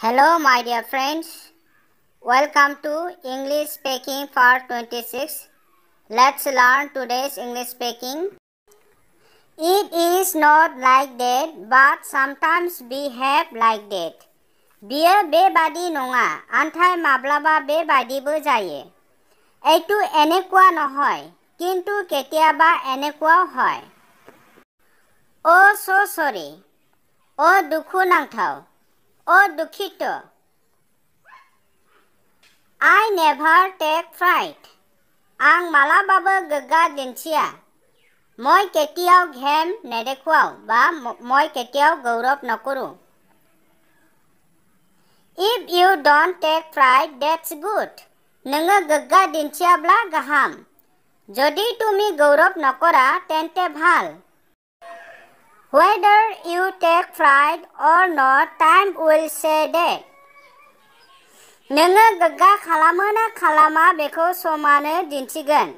Hello my dear friends, welcome to English speaking part 26. Let's learn today's English speaking. It is not like that but sometimes behave like that. Biyo बेबादि नङा आन्थाय माब्लाबा बेबादिबो जायो. एटु एनेकुवा নহয় किन्तु केतियाबा एनेकुवा হয়. Oh so sorry. Oh दुखु नांथाव. Oh दुखितो. I never take pride. आं मालाबाबो गोग्गा दिन्थिया. মই केतियाव घेम नेदेखुवाव बा মই केतियाव गौरव नकरू. If you don't take pride, that's good. नोङो गोग्गा दिन्थियाब्ला गाहाम. যদি তুমি गौरव नकरा तेन्ते ভাল. Whether you take pride or not, time will say that. नोङो गोग्गा खालामो ना खालामा बेखौ समानो दिन्थिगोन.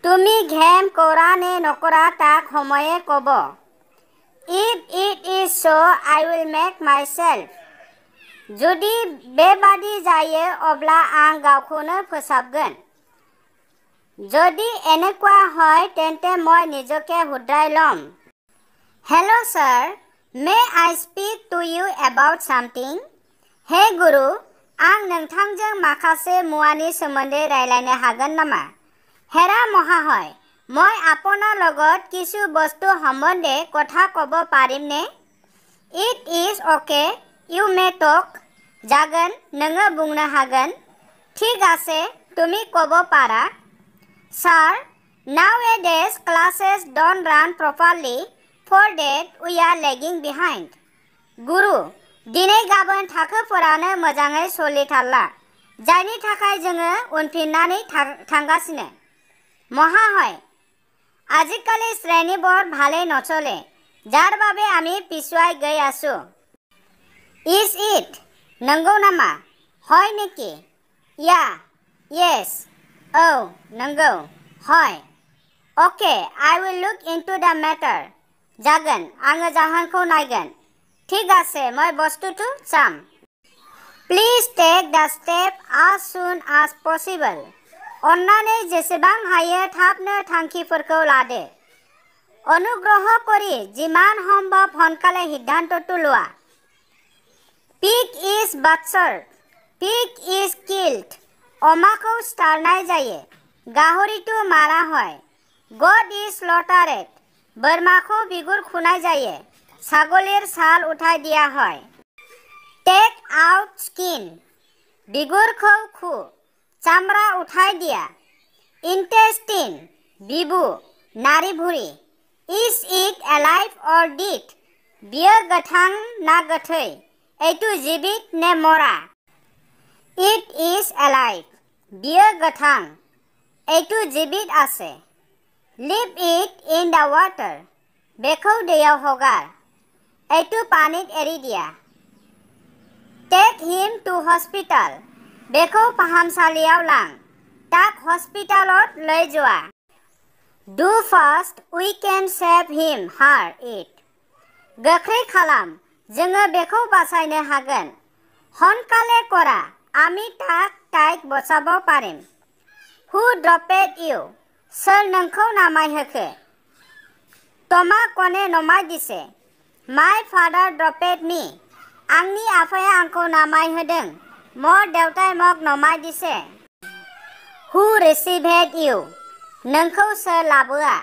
তুমি घेम কৰা নে নকৰা তাক সময়ে ক'ব. If it is so, I will make myself. যদি बेबादि जायो अब्ला आं गावखौनो फोसाबगोन. যদি এনেকুৱা হয় তেন্তে মই নিজকে শুধৰাই ল'ম. Hello sir, may I speak to you about something? Hey guru, आं नोंथांजों माखासे मुवानि सोमोन्दै रायलायनो हागोन नामा? हेरा महाशय, মই আপোনাৰ লগত কিছু বস্তু সম্বন্ধে কথা ক'ব পাৰিমনে? It is okay, you may talk. जागोन, नोङो बुंनो हागोन. ঠিক আছে, তুমি ক'ব পাৰা. Sir, nowadays classes don't run properly. For that, we are lagging behind. Guru, दिनै गाबोन थाखोफोरानो मोजाङै सोलिथारला. जायनि थाखाय जोङो उनफिननानै थांगासिनो. মহাশয়, আজিকালি শ্ৰেণীবোৰ ভালেই নচলে. যাৰ বাবে আমি পিছুৱাই গৈ আছো. Is it? नंगौ नामा? হয় নেকি? Yeah. Yes. Oh, नंगौ. হয়. Okay, I will look into the matter. जागोन, आङो जाहोनखौ नायगोन. ঠিক আছে, মই বস্তুটো চাম. Please take the step as soon as possible. अन्नानै जेसेबां हायो थाबनो थांखिफोरखौ लादो. अनुग्रह কৰি যিমান সম্ভৱ সোনকালে সিদ্ধান্তটো লোৱা. Pig is butchered. Pig is killed. অমাखौ सिथारनाय जायो. गाहरिটো मारा হয়. God is slaughtered. बोरमाखौ बिगुर खुनाय जायो. ছাগলীৰ ছাল উঠাই দিয়া হয়. Take out skin. बिगुरखौ खु. চামৰা উঠাই দিয়া. Intestine. बिबु. नारिभुरि. Is it alive or dead? बियो गोथां ना गोथै? এইটো জীৱিত নে মৰা? It is alive. बियो गोथां. এইটো জীৱিত আছে. Leave it in the water. बेखौ दैयाव हगार. এইটো পানীত এৰি দিয়া. Take him to hospital. बेखौ फाहामसालियाव लां. তাক हस्पिटाলত লৈ যোৱা. Do fast, we can save him, her, it. गोख्रै खालाम, जोङो बेखौ बासायनो हागोन. সোনকালে কৰা, আমি তাইক বচাব পাৰিম. Who dropped you? सोर नोंखौ नामायहोखो? तमा कोने नमाय दिसे? My father dropped me. आंनि आफाया आंखौ नामायहोदों. मोर देउताय मक नमाय दिसे. Who received you? नोंखौ सोर लाबोआ?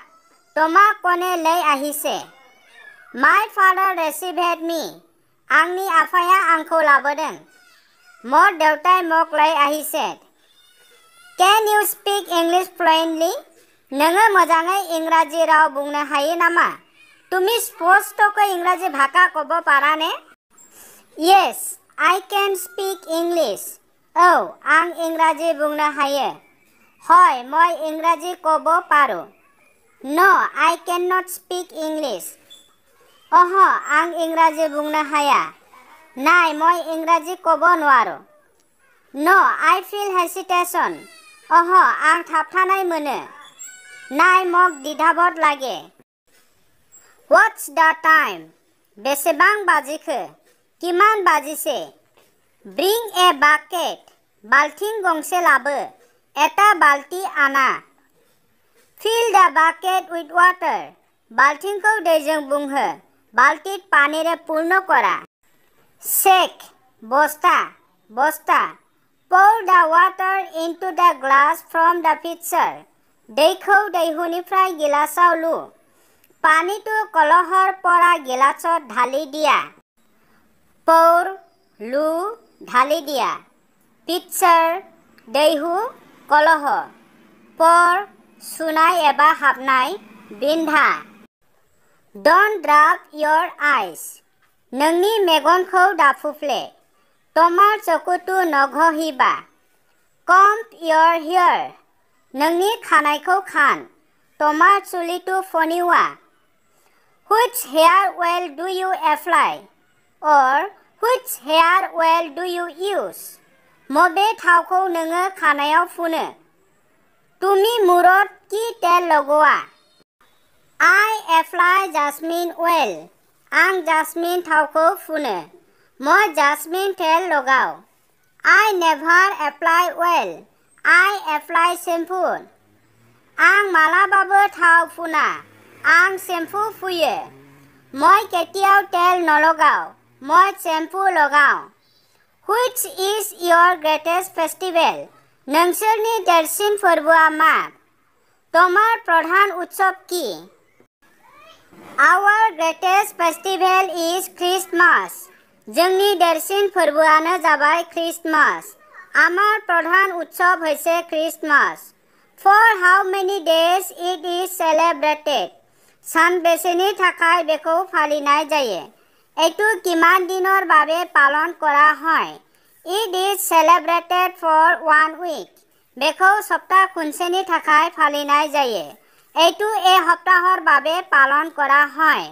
तमा कोने लै আহিছে? My father received me. आंनि आफाया आंखौ लाबोदों. मोर देउताय मक लै আহিছে. Can you speak English fluently? नोङो मोजाङै इंराजী राव बुंनो हायो नामा? তুমি স্পষ্টকৈ ইংৰাজী ভাষা ক'ব পাৰানে? Yes, I can speak English. औ, आं इंराजী बुंनो हायो. হয়, মই ইংৰাজী ক'ব পাৰো. No, I cannot speak English. অহ, आं इंराजী बुंनो हाया. নাই, মই ইংৰাজী ক'ব নোৱাৰো. No, I feel hesitation. অহ, आं थाबथानाय मोनो. নাই, মোক দ্বিধাবোধ লাগে. What's the time? बेसेबां बाजिखो? किमान बाजिसे Bring a bucket बाल्थिं गंसे लाबो एटा बाल्टी आना Fill the bucket with water बाल्थिंखौ दैजों बुंहो बाल्टित पानीरे पूर्ण करा Sack बस्ता बस्ता Pour the water into the glass from the pitcher दैखौ दैहुनिफ्राय गिलासाव लु पानीটো कलहर পৰা गिलासत ढाলি দিয়া Pour लु ढाলি দিয়া Pitcher दैहु कलह Pour सुनाय एबा हाबनाय बिन्धा Don't drop your eyes नोंनि मेगनखौ दाफुफ्ले तमार चकुतु नघहिबा Comb your hair नोंनि खानायखौ Khan Tamar चुलितु फनिवा Which hair oil do you apply or which hair oil do you use मबे थावखौ नोङो खानायाव फुनो तुमी मुरत की तेल लगोआ I apply jasmine oil आं जास्मिन थावखौ फुनो म जास्मिन तेल लगाव I never apply oil I apply shampoo आं मालाबाबो थाव फुना आं शेम्पू फुयो মই কেতিয়াও তেল নলগাও মই শ্যাম্পু लगाव Which is your greatest festival नोंसोरनि देरसिन फोरबोआ मा तमार प्रधान उत्सव की Our greatest festival is Christmas जोंनि देरसिन फोरबोआनो जाबाय क्रिसमास आमार प्रधान उत्सव হৈছে Christmas For how many days it is celebrated सानबेसेनि थाखाय बेखौ फालिनाय जायो एतु किमान दिনৰ বাবে পালন কৰা হয় It is celebrated for 1 week बेखौ सप्ताह खुनसेनि थाखाय फालिनाय जायो एतु ए सप्ताहर বাবে পালন কৰা হয়